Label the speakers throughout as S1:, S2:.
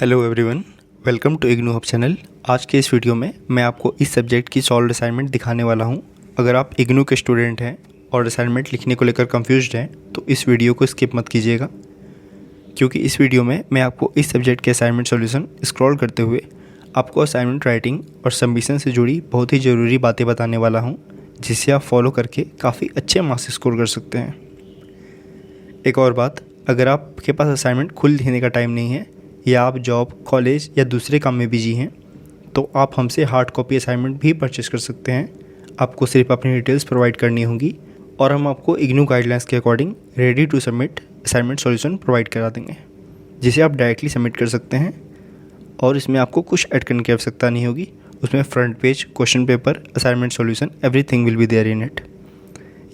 S1: Hello everyone, welcome to IGNOU hub channel. आज के इस वीडियो में मैं आपको इस सब्जेक्ट की सॉल्व असाइनमेंट दिखाने वाला हूं। अगर आप इग्नू के स्टूडेंट हैं और असाइनमेंट लिखने को लेकर कंफ्यूज्ड हैं तो इस वीडियो को स्किप मत कीजिएगा, क्योंकि इस वीडियो में मैं आपको इस सब्जेक्ट के असाइनमेंट सॉल्यूशन स्क्रॉल करते हुए आपको असाइनमेंट राइटिंग और सबमिशन से जुड़ी बहुत ही ज़रूरी बातें बताने वाला हूँ, जिसे आप फॉलो करके काफ़ी अच्छे मार्क्स स्कोर कर सकते हैं। एक और बात, अगर आपके पास असाइनमेंट खुद लिखने का टाइम नहीं है या आप जॉब, कॉलेज या दूसरे काम में बिजी हैं तो आप हमसे हार्ड कॉपी असाइनमेंट भी परचेस कर सकते हैं। आपको सिर्फ अपनी डिटेल्स प्रोवाइड करनी होगी और हम आपको इग्नू गाइडलाइंस के according ready to submit assignment solution provide करा देंगे, जिसे आप डायरेक्टली सबमिट कर सकते हैं और इसमें आपको कुछ ऐड करने की आवश्यकता नहीं होगी। उसमें front page, question paper, assignment solution, everything will be there in it.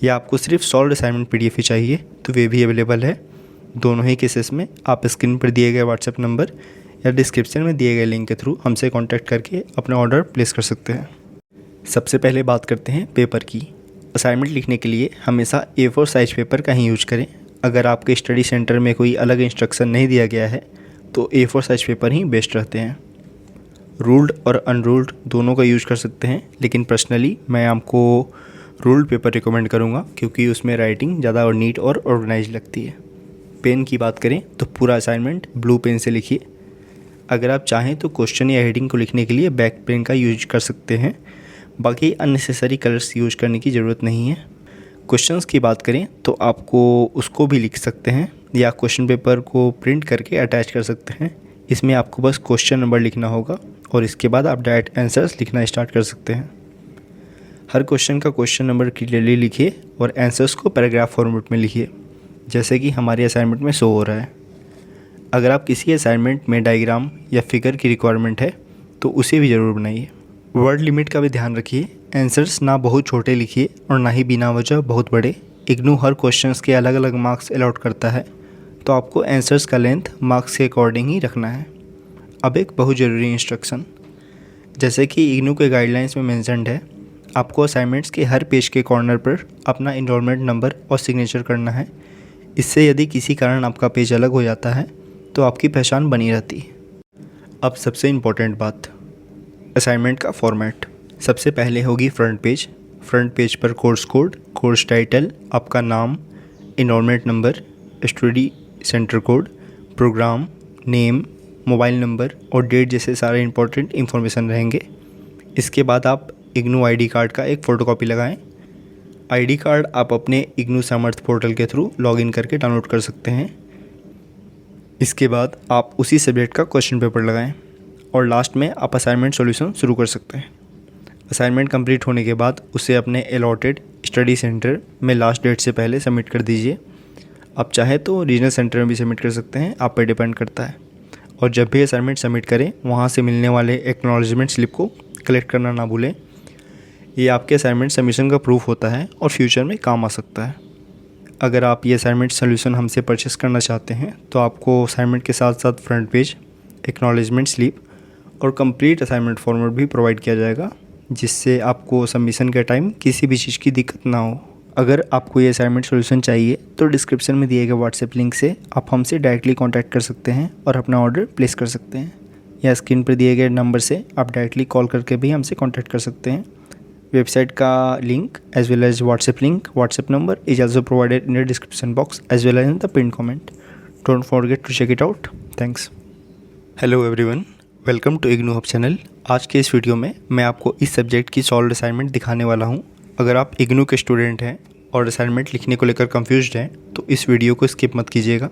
S1: या आपको सिर्फ सॉल्व असाइनमेंट PDF ही चाहिए तो वे भी अवेलेबल है। दोनों ही केसेस में आप स्क्रीन पर दिए गए व्हाट्सएप नंबर या डिस्क्रिप्शन में दिए गए लिंक के थ्रू हमसे कांटेक्ट करके अपना ऑर्डर प्लेस कर सकते हैं। सबसे पहले बात करते हैं पेपर की। असाइनमेंट लिखने के लिए हमेशा A4 साइज पेपर का ही यूज करें। अगर आपके स्टडी सेंटर में कोई अलग इंस्ट्रक्शन नहीं दिया गया है तो A4 साइज पेपर ही बेस्ट रहते हैं। रूल्ड और अनरूल्ड दोनों का यूज कर सकते हैं, लेकिन पर्सनली मैं आपको रूल्ड पेपर रिकमेंड करूँगा क्योंकि उसमें राइटिंग ज़्यादा और नीट और ऑर्गेनाइज लगती है। पेन की बात करें तो पूरा असाइनमेंट ब्लू पेन से लिखिए। अगर आप चाहें तो क्वेश्चन या हेडिंग को लिखने के लिए ब्लैक पेन का यूज कर सकते हैं। बाकी अननेसेसरी कलर्स यूज करने की ज़रूरत नहीं है। क्वेश्चंस की बात करें तो आपको उसको भी लिख सकते हैं या क्वेश्चन पेपर को प्रिंट करके अटैच कर सकते हैं। इसमें आपको बस क्वेश्चन नंबर लिखना होगा और इसके बाद आप डायरेक्ट आंसर्स लिखना स्टार्ट कर सकते हैं। हर क्वेश्चन का क्वेश्चन नंबर क्लियरली लिखिए और आंसर्स को पैराग्राफ फॉर्मेट में लिखिए, जैसे कि हमारे असाइनमेंट में शो हो रहा है। अगर आप किसी असाइनमेंट में डायग्राम या फिगर की रिक्वायरमेंट है तो उसे भी ज़रूर बनाइए। वर्ड लिमिट का भी ध्यान रखिए। आंसर्स ना बहुत छोटे लिखिए और ना ही बिना वजह बहुत बड़े। इग्नू हर क्वेश्चंस के अलग अलग मार्क्स अलॉट करता है, तो आपको आंसर्स का लेंथ मार्क्स के अकॉर्डिंग ही रखना है। अब एक बहुत ज़रूरी इंस्ट्रक्शन, जैसे कि इग्नू के गाइडलाइंस में मेंशन्ड है, आपको असाइनमेंट्स के हर पेज के कॉर्नर पर अपना इनरोलमेंट नंबर और सिग्नेचर करना है। इससे यदि किसी कारण आपका पेज अलग हो जाता है तो आपकी पहचान बनी रहती है। अब सबसे इम्पोर्टेंट बात, असाइनमेंट का फॉर्मेट। सबसे पहले होगी फ्रंट पेज। फ्रंट पेज पर कोर्स कोड, कोर्स टाइटल, आपका नाम, enrolment number, study centre code, programme name, mobile number और डेट जैसे सारे इंपॉर्टेंट इन्फॉर्मेशन रहेंगे। इसके बाद आप इग्नू ID कार्ड का एक फ़ोटोकॉपी लगाएं। ID कार्ड आप अपने इग्नू सामर्थ पोर्टल के थ्रू लॉगिन करके डाउनलोड कर सकते हैं। इसके बाद आप उसी सब्जेक्ट का क्वेश्चन पेपर लगाएं और लास्ट में आप असाइनमेंट सॉल्यूशन शुरू कर सकते हैं। असाइनमेंट कंप्लीट होने के बाद उसे अपने अलॉटेड स्टडी सेंटर में लास्ट डेट से पहले सबमिट कर दीजिए। आप चाहे तो रीजनल सेंटर में भी सबमिट कर सकते हैं, आप पर डिपेंड करता है। और जब भी असाइनमेंट सबमिट करें वहाँ से मिलने वाले एक्नॉलेजमेंट स्लिप को कलेक्ट करना ना भूलें। ये आपके असाइनमेंट सबमिशन का प्रूफ होता है और फ्यूचर में काम आ सकता है। अगर आप ये असाइनमेंट सॉल्यूशन हमसे परचेस करना चाहते हैं तो आपको असाइनमेंट के साथ साथ फ्रंट पेज, एक्नॉलेजमेंट स्लिप और कंप्लीट असाइनमेंट फॉर्मेट भी प्रोवाइड किया जाएगा, जिससे आपको सबमिशन के टाइम किसी भी चीज़ की दिक्कत ना हो। अगर आपको ये असाइनमेंट सॉल्यूशन चाहिए तो डिस्क्रिप्शन में दिए गए व्हाट्सएप लिंक से आप हमसे डायरेक्टली कॉन्टैक्ट कर सकते हैं और अपना ऑर्डर प्लेस कर सकते हैं, या स्क्रीन पर दिए गए नंबर से आप डायरेक्टली कॉल करके भी हमसे कॉन्टैक्ट कर सकते हैं। वेबसाइट का link as well as WhatsApp link, WhatsApp number is also provided in the description box as well as in the pinned comment. Don't forget to check it out. Thanks. Hello everyone, welcome to IGNOU hub channel. आज के इस video में मैं आपको इस subject की solve assignment दिखाने वाला हूँ। अगर आप इग्नू के स्टूडेंट हैं और असाइनमेंट लिखने को लेकर कंफ्यूज्ड हैं तो इस वीडियो को स्किप मत कीजिएगा,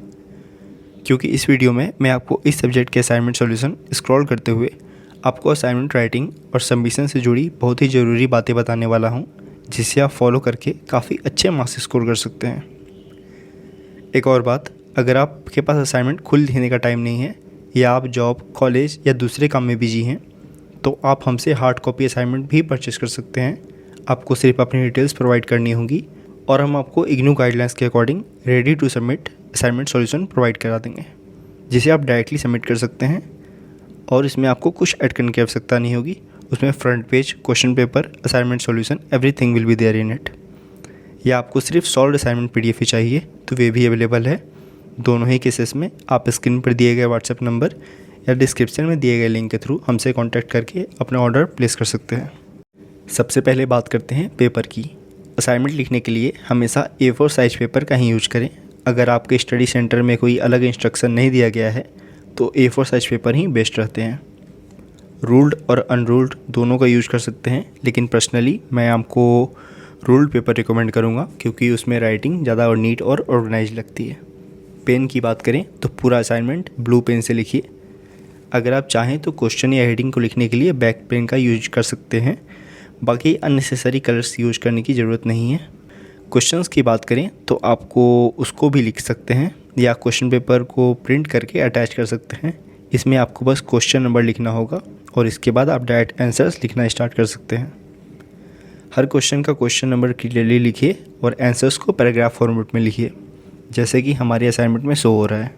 S1: क्योंकि इस वीडियो में मैं आपको इस सब्जेक्ट के असाइनमेंट सॉल्यूशन स्क्रॉल करते हुए आपको असाइनमेंट राइटिंग और सबमिशन से जुड़ी बहुत ही ज़रूरी बातें बताने वाला हूं, जिसे आप फॉलो करके काफ़ी अच्छे मार्क्स स्कोर कर सकते हैं। एक और बात, अगर आपके पास असाइनमेंट खुद लिखने का टाइम नहीं है या आप जॉब, कॉलेज या दूसरे काम में बिजी हैं तो आप हमसे हार्ड कॉपी असाइनमेंट भी परचेस कर सकते हैं। आपको सिर्फ अपनी डिटेल्स प्रोवाइड करनी होगी और हम आपको इग्नू गाइडलाइंस के according ready to submit assignment solution provide करा देंगे, जिसे आप डायरेक्टली सबमिट कर सकते हैं और इसमें आपको कुछ ऐड करने की आवश्यकता नहीं होगी। उसमें front page, question paper, assignment solution, everything will be there in it. या आपको सिर्फ सॉल्व असाइनमेंट PDF ही चाहिए तो वे भी अवेलेबल है। दोनों ही केसेस में आप स्क्रीन पर दिए गए व्हाट्सएप नंबर या डिस्क्रिप्शन में दिए गए लिंक के थ्रू हमसे कांटेक्ट करके अपना ऑर्डर प्लेस कर सकते हैं। सबसे पहले बात करते हैं पेपर की। असाइनमेंट लिखने के लिए हमेशा A4 साइज़ पेपर का ही यूज करें। अगर आपके स्टडी सेंटर में कोई अलग इंस्ट्रक्शन नहीं दिया गया है तो A4 साइज़ पेपर ही बेस्ट रहते हैं। रूल्ड और अनरूल्ड दोनों का यूज़ कर सकते हैं, लेकिन पर्सनली मैं आपको रूल्ड पेपर रिकमेंड करूँगा क्योंकि उसमें राइटिंग ज़्यादा और नीट और ऑर्गेनाइज लगती है। पेन की बात करें तो पूरा असाइनमेंट ब्लू पेन से लिखिए। अगर आप चाहें तो क्वेश्चन या हेडिंग को लिखने के लिए ब्लैक पेन का यूज कर सकते हैं। बाकी अननेसेसरी कलर्स यूज करने की ज़रूरत नहीं है। क्वेश्चंस की बात करें तो आपको उसको भी लिख सकते हैं या क्वेश्चन पेपर को प्रिंट करके अटैच कर सकते हैं। इसमें आपको बस क्वेश्चन नंबर लिखना होगा और इसके बाद आप डायरेक्ट आंसर्स लिखना स्टार्ट कर सकते हैं। हर क्वेश्चन का क्वेश्चन नंबर क्लियरली लिखिए और आंसर्स को पैराग्राफ फॉर्मेट में लिखिए, जैसे कि हमारे असाइनमेंट में शो हो रहा है।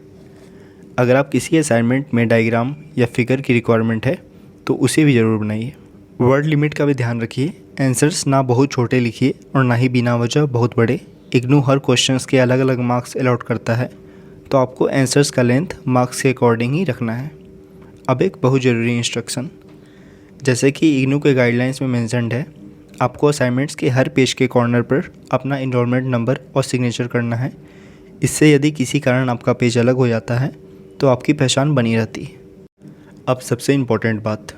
S1: अगर आप किसी असाइनमेंट में डायग्राम या फिगर की रिक्वायरमेंट है तो उसे भी ज़रूर बनाइए। वर्ड लिमिट का भी ध्यान रखिए। आंसर्स ना बहुत छोटे लिखिए और ना ही बिना वजह बहुत बड़े। इग्नू हर क्वेश्चंस के अलग अलग मार्क्स अलॉट करता है, तो आपको आंसर्स का लेंथ मार्क्स के अकॉर्डिंग ही रखना है। अब एक बहुत ज़रूरी इंस्ट्रक्शन, जैसे कि इग्नू के गाइडलाइंस में मेंशन्ड है, आपको असाइनमेंट्स के हर पेज के कॉर्नर पर अपना इनरोलमेंट नंबर और सिग्नेचर करना है। इससे यदि किसी कारण आपका पेज अलग हो जाता है तो आपकी पहचान बनी रहती है। अब सबसे इम्पोर्टेंट बात,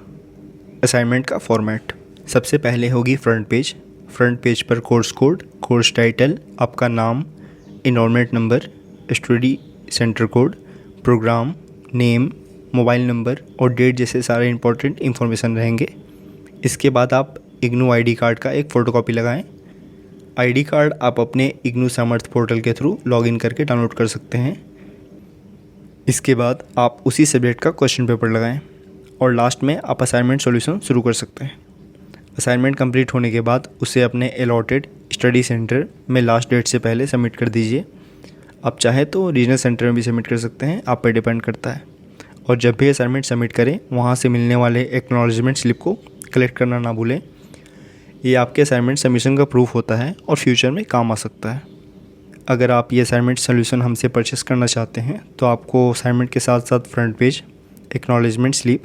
S1: असाइनमेंट का फॉर्मेट। सबसे पहले होगी फ्रंट पेज। फ्रंट पेज पर कोर्स कोड, कोर्स टाइटल, आपका नाम, enrolment number, study centre code, programme name, mobile number और डेट जैसे सारे इंपॉर्टेंट इन्फॉर्मेशन रहेंगे। इसके बाद आप इग्नू आईडी कार्ड का एक फ़ोटोकॉपी लगाएं। आईडी कार्ड आप अपने इग्नू सामर्थ पोर्टल के थ्रू लॉगिन करके डाउनलोड कर सकते हैं। इसके बाद आप उसी सब्जेक्ट का क्वेश्चन पेपर लगाएं और लास्ट में आप असाइनमेंट सॉल्यूशन शुरू कर सकते हैं। असाइनमेंट कंप्लीट होने के बाद उसे अपने अलॉटेड स्टडी सेंटर में लास्ट डेट से पहले सबमिट कर दीजिए। आप चाहे तो रीजनल सेंटर में भी सबमिट कर सकते हैं, आप पे डिपेंड करता है। और जब भी असाइनमेंट सबमिट करें वहाँ से मिलने वाले एक्नॉलेजमेंट स्लिप को कलेक्ट करना ना भूलें। ये आपके असाइनमेंट सबमिशन का प्रूफ होता है और फ्यूचर में काम आ सकता है। अगर आप ये असाइनमेंट सोल्यूशन हमसे परचेस करना चाहते हैं तो आपको असाइनमेंट के साथ साथ फ्रंट पेज, एक्नॉलेजमेंट स्लिप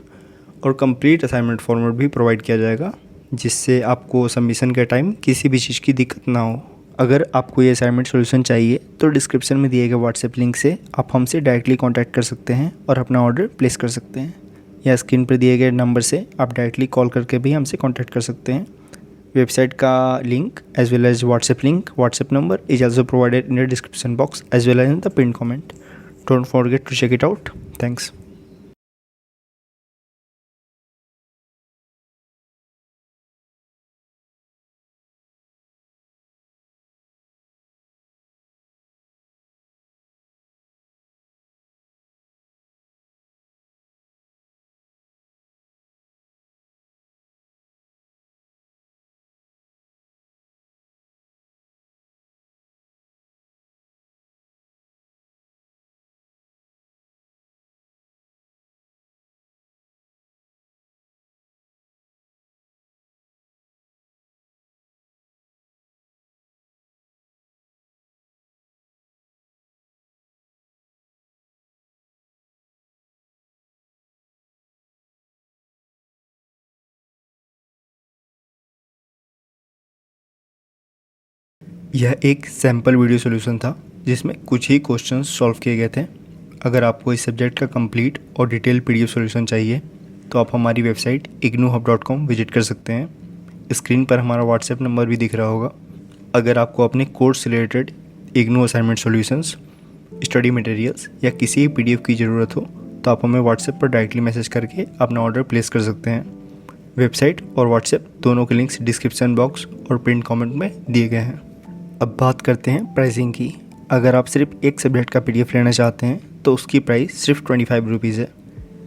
S1: और कंप्लीट असाइनमेंट फॉर्मेट भी प्रोवाइड किया जाएगा, जिससे आपको सबमिशन के टाइम किसी भी चीज़ की दिक्कत ना हो। अगर आपको ये असाइनमेंट सोल्यूशन चाहिए तो डिस्क्रिप्शन में दिए गए व्हाट्सएप लिंक से आप हमसे डायरेक्टली कांटेक्ट कर सकते हैं और अपना ऑर्डर प्लेस कर सकते हैं, या स्क्रीन पर दिए गए नंबर से आप डायरेक्टली कॉल करके भी हमसे कॉन्टैक्ट कर सकते हैं। वेबसाइट का link as well as WhatsApp number is also provided in the description box as well as in the pinned comment. Don't forget to check it out. Thanks. यह एक sample video solution था जिसमें कुछ ही questions solve किए गए थे। अगर आपको इस सब्जेक्ट का कंप्लीट और डिटेल PDF सॉल्यूशन चाहिए तो आप हमारी वेबसाइट ignuhub.com विजिट कर सकते हैं। स्क्रीन पर हमारा व्हाट्सएप नंबर भी दिख रहा होगा। अगर आपको अपने कोर्स से related IGNOU assignment solutions, study materials या किसी PDF की ज़रूरत हो तो आप हमें व्हाट्सएप पर डायरेक्टली मैसेज करके अपना ऑर्डर प्लेस कर सकते हैं। वेबसाइट और व्हाट्सएप दोनों के लिंक्स डिस्क्रिप्शन बॉक्स और पिन कमेंट में दिए गए हैं। अब बात करते हैं प्राइसिंग की। अगर आप सिर्फ एक सब्जेक्ट का PDF लेना चाहते हैं तो उसकी प्राइस सिर्फ 25 रुपीज़ है,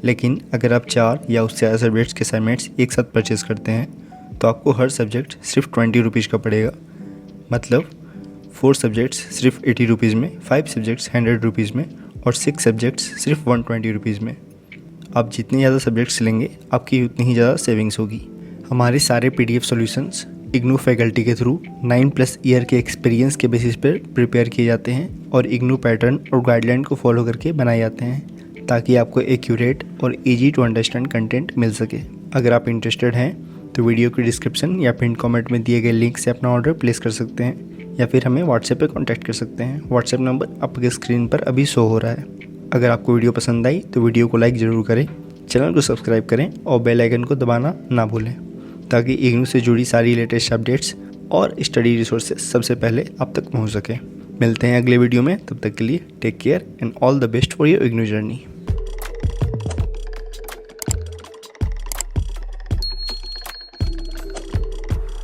S1: लेकिन अगर आप 4 या उससे ज़्यादा सब्जेक्ट्स के असाइनमेंट्स एक साथ परचेज़ करते हैं तो आपको हर सब्जेक्ट सिर्फ 20 रुपीज़ का पड़ेगा। मतलब 4 सब्जेक्ट्स सिर्फ 80 रुपीज़ में, 5 सब्जेक्ट्स 100 रुपीज़ में और 6 सब्जेक्ट्स सिर्फ 120 रुपीज़ में। आप जितनी ज़्यादा सब्जेक्ट्स लेंगे आपकी उतनी ही ज़्यादा सेविंग्स होगी। हमारे सारे PDF सॉल्यूशंस इग्नू फैकल्टी के थ्रू 9+ ईयर के एक्सपीरियंस के बेसिस पर प्रिपेयर किए जाते हैं और इग्नू पैटर्न और गाइडलाइन को फॉलो करके बनाए जाते हैं, ताकि आपको एक्यूरेट और इजी टू अंडरस्टैंड कंटेंट मिल सके। अगर आप इंटरेस्टेड हैं तो वीडियो के डिस्क्रिप्शन या पिन कमेंट में दिए गए लिंक से अपना ऑर्डर प्लेस कर सकते हैं या फिर हमें व्हाट्सएप पे कांटेक्ट कर सकते हैं। व्हाट्सएप नंबर आपके स्क्रीन पर अभी शो हो रहा है। अगर आपको वीडियो पसंद आई तो वीडियो को लाइक ज़रूर करें, चैनल को सब्सक्राइब करें और बेल आइकन को दबाना ना भूलें ताकि इग्नू से जुड़ी सारी लेटेस्ट अपडेट्स और स्टडी रिसोर्सेज सबसे पहले आप तक पहुंच सके। मिलते हैं अगले वीडियो में, तब तक के लिए take care and all the best for your IGNOU journey.